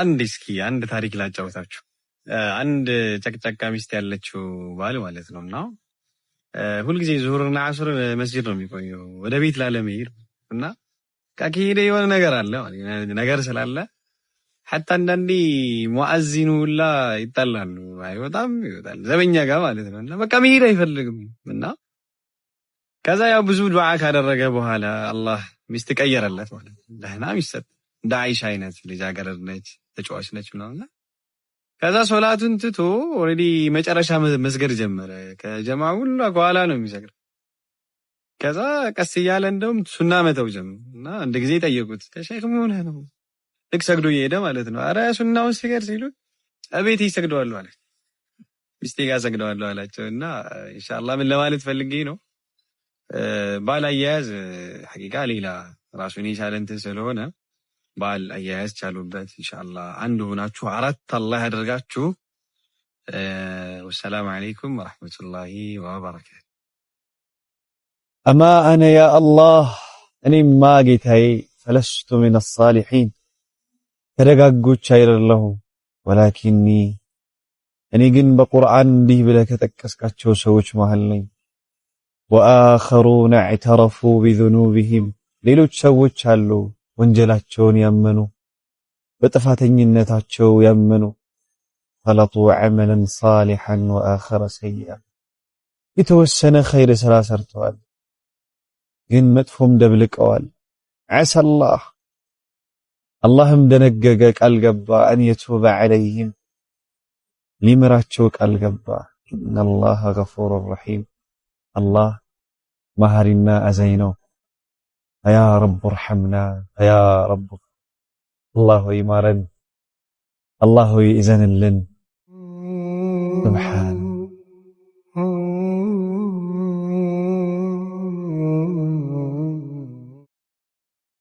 አንድ እስኪ አንድ ታሪክ ላጫውታችሁ። አንድ ጨቅጨቃ ሚስት ያለችው ባል ማለት ነውና ሁልጊዜ ዙሁርና አስር መስጂድ ነው የሚቆየው ወደ ቤት ላለመሄድ እና ከሄደ የሆነ ነገር አለ ነገር ስላለ حتى አንዳንዴ ሙአዚኑ ሁላ ይጣላሉ። አይወጣም ይወጣል ዘበኛ ጋር ማለት ነው። እና በቃ መሄድ አይፈልግም እና ከዛ ያው ብዙ ዱዓ ካደረገ በኋላ አላህ ሚስት ቀየረለት ማለት ነው። ደህና ሚስት እንደ አይሻ አይነት ልጃገረድ ነች፣ ተጫዋች ነች ምናምን። ከዛ ሶላቱን ትቶ ኦሬዲ መጨረሻ መስገድ ጀመረ። ከጀማዓ ሁሉ ከኋላ ነው የሚሰግድ። ከዛ ቀስ እያለ እንደውም ሱና መተው ጀመረ እና አንድ ጊዜ ጠየቁት፣ ሼክ ምን ሆነህ ነው? ልክ ሰግዶ እየሄደ ማለት ነው። አረ ሱናውን ስገድ ሲሉት እቤቴ ይሰግደዋለሁ አለ። ሚስቴ ጋር ሰግደዋለሁ አላቸው። እና ኢንሻአላህ ምን ለማለት ፈልጌ ነው ባል አያያዝ ሐቂቃ ሌላ ራሱን የቻለ እንትን ስለሆነ ባል አያያዝ ቻሉበት። ኢንሻአላህ አንድ ሆናችሁ አራት አላህ ያደርጋችሁ። ወሰላሙ አለይኩም ወራህመቱላሂ ወበረካቱ። أما أنا يا الله أني ما جيتاي فلست من الصالحين ተደጋጎች አይደለሁም ولكني እኔ ግን በቁርአን እንዲህ ብለህ ከተጠቀስካቸው ሰዎች መሃል ነኝ። وآخرون اعترفوا بذنوبهم ሌሎች ሰዎች አሉ ወንጀላቸውን ያመኑ በጥፋተኝነታቸው ያመኑ خلطوا عملا صالحا وآخر سيئا የተወሰነ ኸይር ስራ ሰርተዋል ግን መጥፎም ደብልቀዋል። عسى اللهم دنقق قال قبا أن يتوب عليهم لمراچو قال قبا إن الله غفور رحيم. الله مهرنا أزينو يا رب ارحمنا يا رب. الله يمارن الله يئذن لن سبحان